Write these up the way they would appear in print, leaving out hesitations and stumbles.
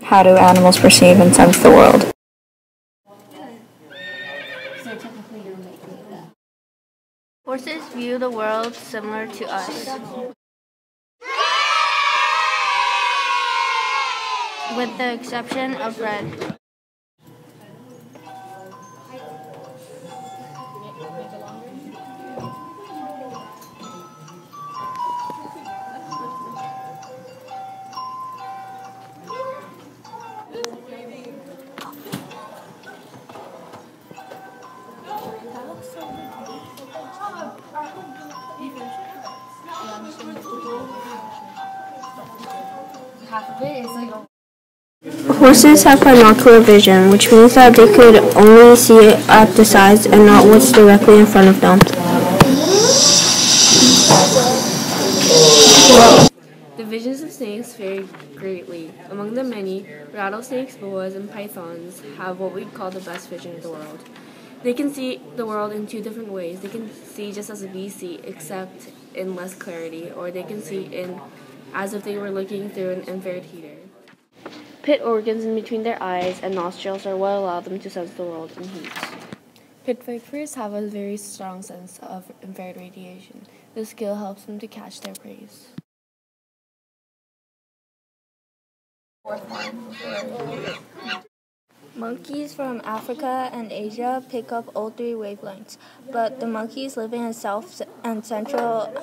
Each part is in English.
How do animals perceive and sense the world? Horses view the world similar to us, with the exception of red. Horses have binocular vision, which means that they could only see at the sides and not what's directly in front of them. The visions of snakes vary greatly. Among the many, rattlesnakes, boas, and pythons have what we'd call the best vision of the world. They can see the world in two different ways. They can see just as we see, except in less clarity, or they can see in as if they were looking through an infrared heater. Pit organs in between their eyes and nostrils are what allow them to sense the world in heat. Pit vipers have a very strong sense of infrared radiation. This skill helps them to catch their prey. Monkeys from Africa and Asia pick up all three wavelengths, but the monkeys living in South and Central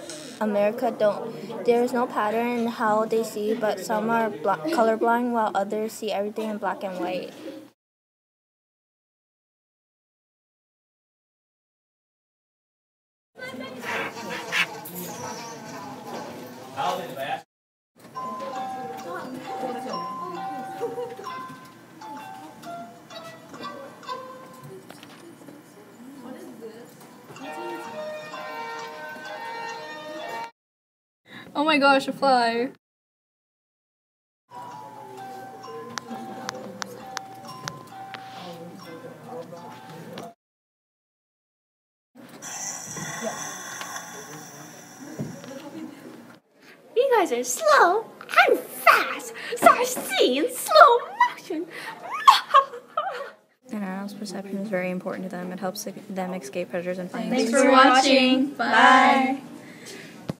America don't. There is no pattern in how they see, but some are colorblind while others see everything in black and white. Oh my gosh, a fly. You guys are slow and fast, so I see in slow motion. An animal's perception is very important to them. It helps them escape predators and find Thanks for watching. Bye.